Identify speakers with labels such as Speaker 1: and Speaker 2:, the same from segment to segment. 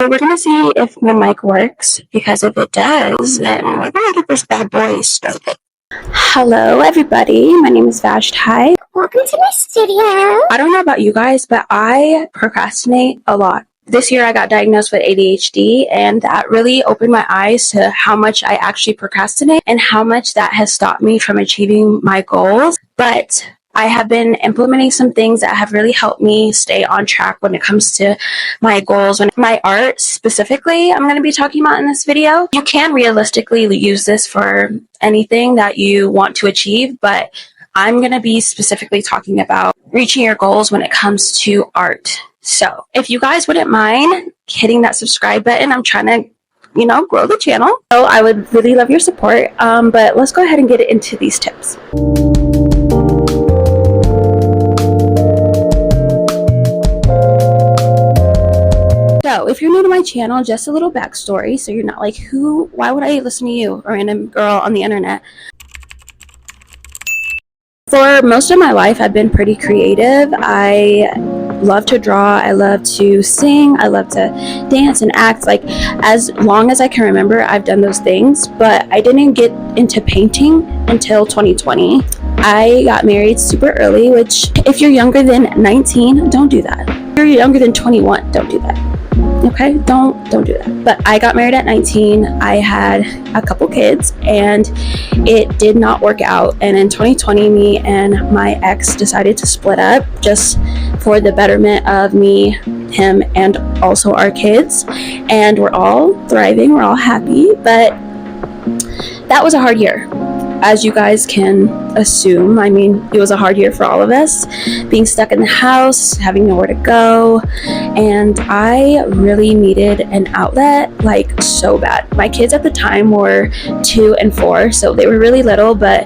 Speaker 1: So we're gonna see if my mic works, because if it does, then we're gonna get this bad boy started. Hello everybody, my name is Vashti. Welcome to my studio. I don't know about you guys, but I procrastinate a lot. This year I got diagnosed with ADHD, and that really opened my eyes to how much I actually procrastinate and how much that has stopped me from achieving my goals. But I have been implementing some things that have really helped me stay on track when it comes to my goals. When my art specifically, I'm going to be talking about in this video. You can realistically use this for anything that you want to achieve, but I'm going to be specifically talking about reaching your goals when it comes to art. So if you guys wouldn't mind hitting that subscribe button, I'm trying to grow the channel. So I would really love your support. But let's go ahead and get into these tips. So if you're new to my channel, just a little backstory, so you're not like, why would I listen to you, a random girl on the internet? For most of my life, I've been pretty creative. I love to draw, I love to sing, I love to dance and act. Like, as long as I can remember, I've done those things, but I didn't get into painting until 2020. I got married super early, which if you're younger than 19, don't do that. If you're younger than 21, don't do that. Okay, don't do that. But I got married at 19. I had a couple kids, and it did not work out. And in 2020, me and my ex decided to split up, just for the betterment of me, him, and also our kids. And we're all thriving, we're all happy, but that was a hard year, as you guys can assume. I mean, it was a hard year for all of us, being stuck in the house, having nowhere to go, and I really needed an outlet, like, so bad. My kids at the time were 2 and 4, so they were really little, but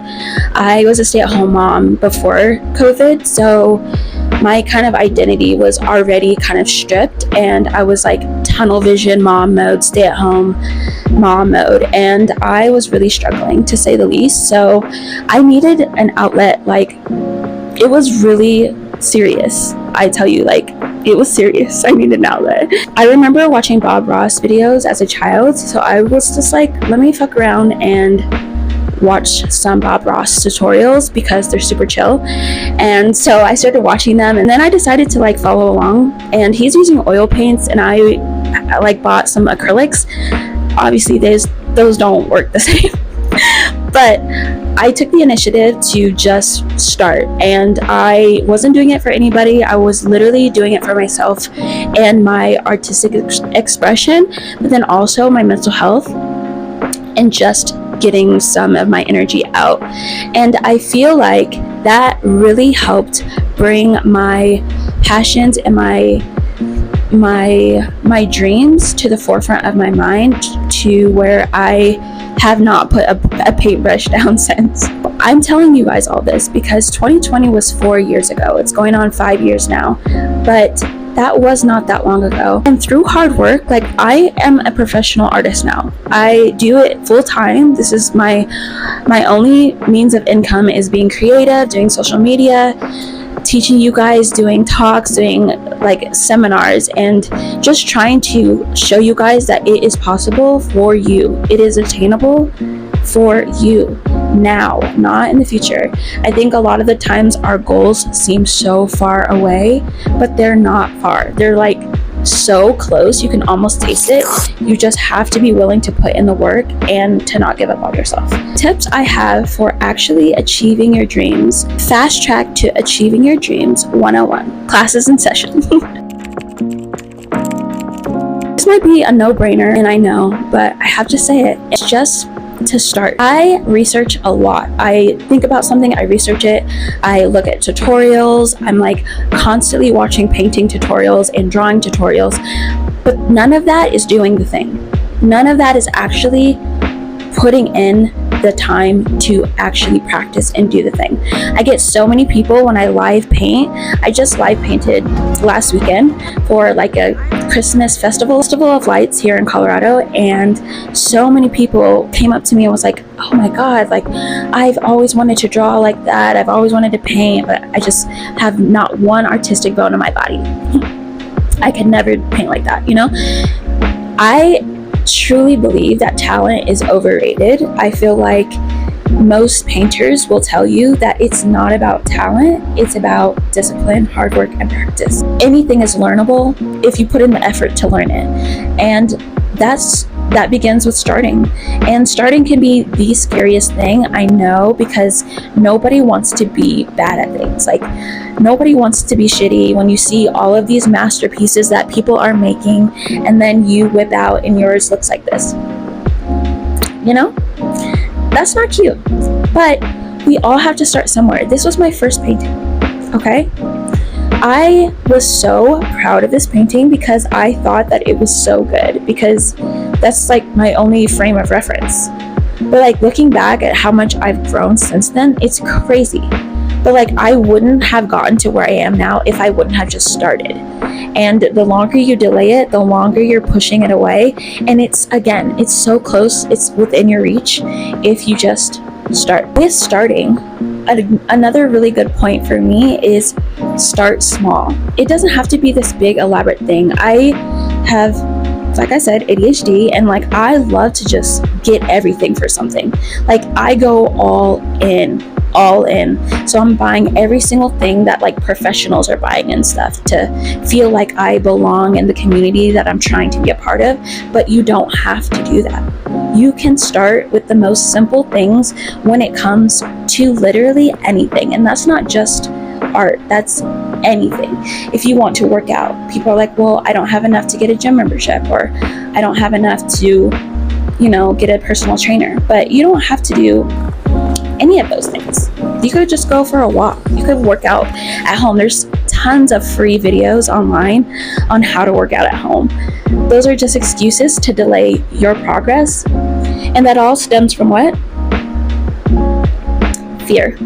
Speaker 1: I was a stay-at-home mom before COVID, so my kind of identity was already kind of stripped, and I was like tunnel vision mom mode, stay-at-home mom mode, and I was really struggling, to say the least. So I needed an outlet. Like, it was really serious. I tell you, like, it was serious. I needed an outlet. I remember watching Bob Ross videos as a child, so I was just like, let me fuck around and watch some Bob Ross tutorials because they're super chill. And so I started watching them, and then I decided to like follow along, and he's using oil paints, and I like bought some acrylics. Obviously those don't work the same. But I took the initiative to just start, and I wasn't doing it for anybody. I was literally doing it for myself and my artistic expression, but then also my mental health, and just getting some of my energy out. And I feel like that really helped bring my passions and my dreams to the forefront of my mind, to where I have not put a paintbrush down since. I'm telling you guys all this because 2020 was 4 years ago. It's going on 5 years now, but that was not that long ago. And through hard work, like, I am a professional artist now. I do it full time. This is my only means of income, is being creative, doing social media, teaching you guys, doing talks, doing like seminars, and just trying to show you guys that it is possible for you. It is attainable for you now, not in the future. I think a lot of the times our goals seem so far away, but they're not far. They're like so close, you can almost taste it. You just have to be willing to put in the work and to not give up on yourself. Tips I have for actually achieving your dreams. Fast track to achieving your dreams 101. Classes in session. This might be a no-brainer, and I know, but I have to say it. It's just to start. I research a lot. I think about something, I research it, I look at tutorials, I'm like constantly watching painting tutorials and drawing tutorials, but none of that is doing the thing. None of that is actually putting in the time to actually practice and do the thing. I get so many people when I live paint. I just live painted last weekend for like a Christmas festival of lights here in Colorado, and so many people came up to me and was like, oh my god, like, I've always wanted to draw like that, I've always wanted to paint, but I just have not one artistic bone in my body. I could never paint like that, you know? I truly believe that talent is overrated. I feel like most painters will tell you that it's not about talent, it's about discipline, hard work, and practice. Anything is learnable if you put in the effort to learn it. And that begins with starting. And starting can be the scariest thing, I know, because nobody wants to be bad at things. Like, nobody wants to be shitty when you see all of these masterpieces that people are making, and then you whip out and yours looks like this. You know? That's not cute. But we all have to start somewhere. This was my first painting, okay? I was so proud of this painting because I thought that it was so good, because that's like my only frame of reference. But like, looking back at how much I've grown since then, it's crazy. But like, I wouldn't have gotten to where I am now if I wouldn't have just started. And the longer you delay it, the longer you're pushing it away. And it's so close, it's within your reach if you just start. With starting, another really good point for me is start small. It doesn't have to be this big elaborate thing. I have, like I said, ADHD, and like, I love to just get everything for something. Like, I go all in. So I'm buying every single thing that like professionals are buying and stuff to feel like I belong in the community that I'm trying to be a part of. But you don't have to do that. You can start with the most simple things when it comes to literally anything. And that's not just art, that's anything. If you want to work out, people are like, well, I don't have enough to get a gym membership, or I don't have enough to, get a personal trainer. But you don't have to do any of those things. You could just go for a walk. You could work out at home. There's tons of free videos online on how to work out at home. Those are just excuses to delay your progress. And that all stems from what? Fear.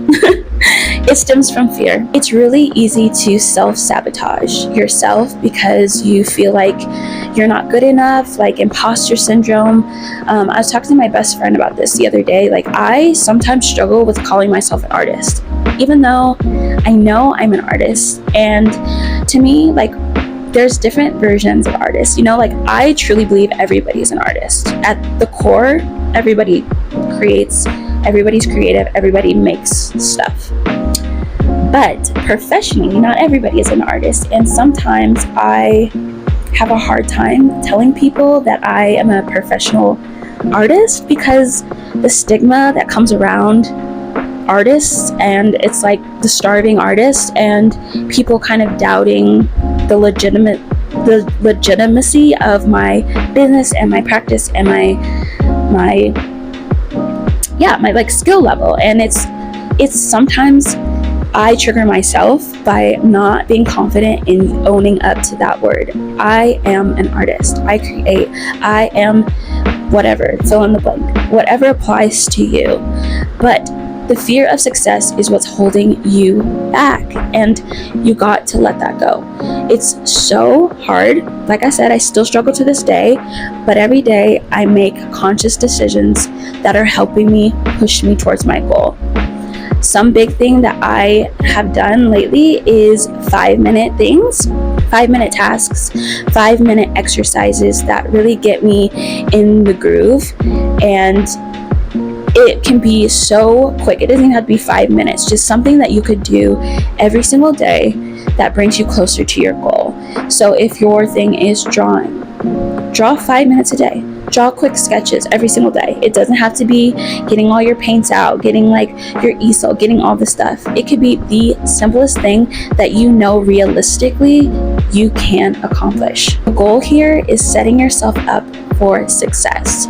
Speaker 1: It stems from fear. It's really easy to self-sabotage yourself because you feel like you're not good enough, like imposter syndrome. I was talking to my best friend about this the other day. Like, I sometimes struggle with calling myself an artist, even though I know I'm an artist. And to me, like, there's different versions of artists. Like, I truly believe everybody's an artist. At the core, everybody creates, everybody's creative, everybody makes stuff. But professionally, not everybody is an artist. And sometimes I have a hard time telling people that I am a professional artist because the stigma that comes around artists, and it's like the starving artist, and people kind of doubting the legitimacy of my business and my practice and my like skill level. And it's sometimes I trigger myself by not being confident in owning up to that word. I am an artist. I create. I am whatever, fill in the blank, whatever applies to you. But the fear of success is what's holding you back, and you got to let that go. It's so hard. Like I said, I still struggle to this day, but every day I make conscious decisions that are helping me push me towards my goal. Some big thing that I have done lately is 5-minute things, 5-minute tasks, 5-minute exercises that really get me in the groove. And it can be so quick. It doesn't even have to be 5 minutes, just something that you could do every single day that brings you closer to your goal. So if your thing is drawing, draw 5 minutes a day. Draw quick sketches every single day. It doesn't have to be getting all your paints out, getting like your easel, getting all this stuff. It could be the simplest thing that realistically you can accomplish. The goal here is setting yourself up for success.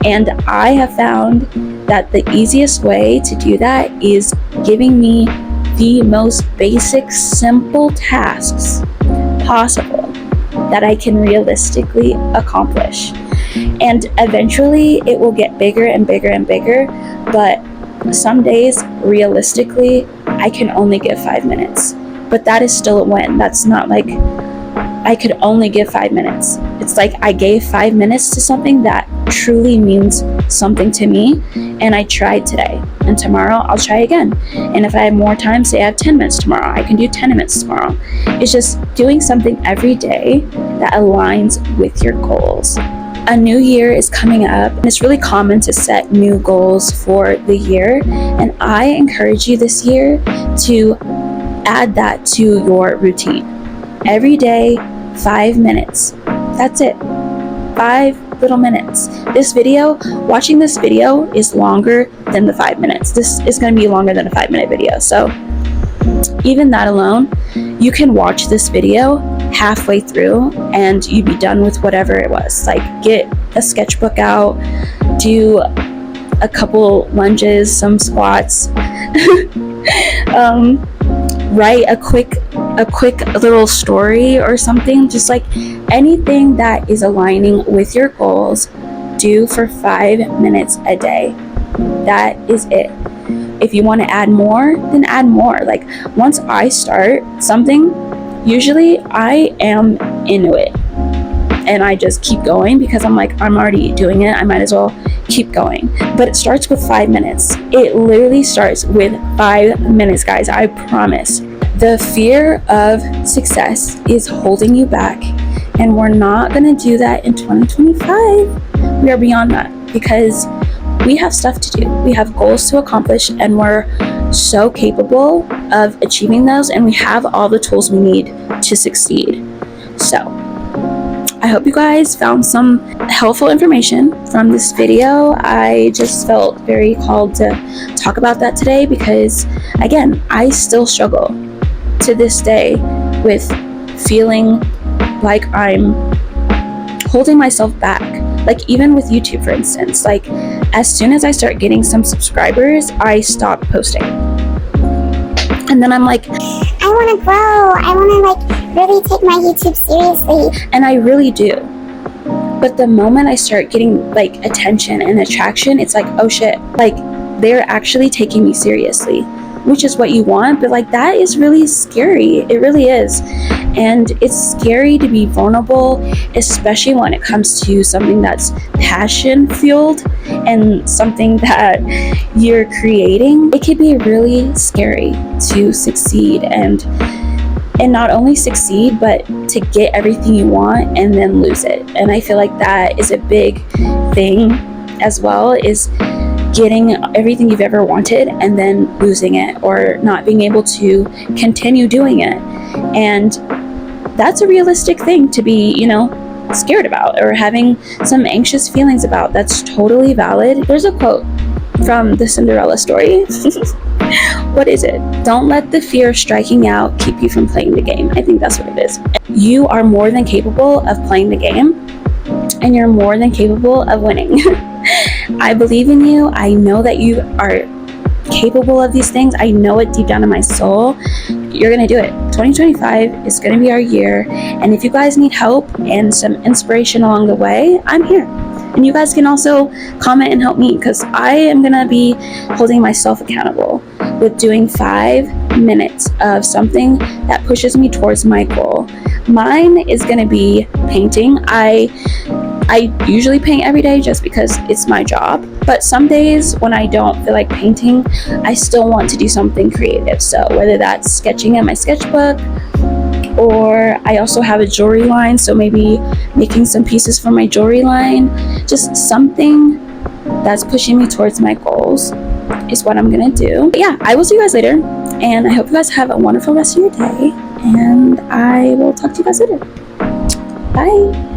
Speaker 1: And I have found that the easiest way to do that is giving me the most basic, simple tasks possible that I can realistically accomplish. And eventually it will get bigger and bigger and bigger, but some days, realistically, I can only give 5 minutes. But that is still a win. That's not like I could only give 5 minutes. It's like I gave 5 minutes to something that truly means something to me, and I tried today. And tomorrow I'll try again. And if I have more time, say I have 10 minutes tomorrow, I can do 10 minutes tomorrow. It's just doing something every day that aligns with your goals. A new year is coming up, and it's really common to set new goals for the year. And I encourage you this year to add that to your routine. Every day, 5 minutes. That's it. 5 little minutes. Watching this video is longer than the 5 minutes. This is going to be longer than a 5-minute video. So even that alone, you can watch this video halfway through and you'd be done with whatever it was. Like, get a sketchbook out, do a couple lunges, some squats, write a quick little story or something. Just like anything that is aligning with your goals, do for 5 minutes a day. That is it. If you want to add more, then add more. Like, once I start something, usually I am into it and I just keep going because I'm like, I'm already doing it, I might as well keep going. But it starts with 5 minutes. It literally starts with 5 minutes, guys. I promise. The fear of success is holding you back, and we're not going to do that in 2025. We are beyond that because we have stuff to do. We have goals to accomplish, and we're so capable of achieving those, and we have all the tools we need to succeed. So I hope you guys found some helpful information from this video. I just felt very called to talk about that today because, again, I still struggle to this day with feeling like I'm holding myself back. Like, even with YouTube, for instance, like, as soon as I start getting some subscribers, I stop posting. And then I'm like,
Speaker 2: I want to grow. I want to, like, really take my YouTube seriously.
Speaker 1: And I really do. But the moment I start getting, like, attention and attraction, it's like, oh shit, like, they're actually taking me seriously, which is what you want. But, like, that is really scary. It really is. And it's scary to be vulnerable, especially when it comes to something that's passion fueled and something that you're creating. It can be really scary to succeed and not only succeed, but to get everything you want and then lose it. And I feel like that is a big thing as well, is getting everything you've ever wanted and then losing it or not being able to continue doing it. And that's a realistic thing to be, scared about or having some anxious feelings about. That's totally valid. There's a quote from the Cinderella story. What is it? Don't let the fear of striking out keep you from playing the game. I think that's what it is. You are more than capable of playing the game, and you're more than capable of winning. I believe in you. I know that you are capable of these things. I know it deep down in my soul. You're gonna do it. 2025 is gonna be our year, and if you guys need help and some inspiration along the way, I'm here. And you guys can also comment and help me, because I am gonna be holding myself accountable with doing 5 minutes of something that pushes me towards my goal. Mine is gonna be painting. I usually paint every day just because it's my job, but some days when I don't feel like painting, I still want to do something creative. So whether that's sketching in my sketchbook, or I also have a jewelry line, so maybe making some pieces for my jewelry line, just something that's pushing me towards my goals is what I'm gonna do. But yeah, I will see you guys later, and I hope you guys have a wonderful rest of your day, and I will talk to you guys later. Bye.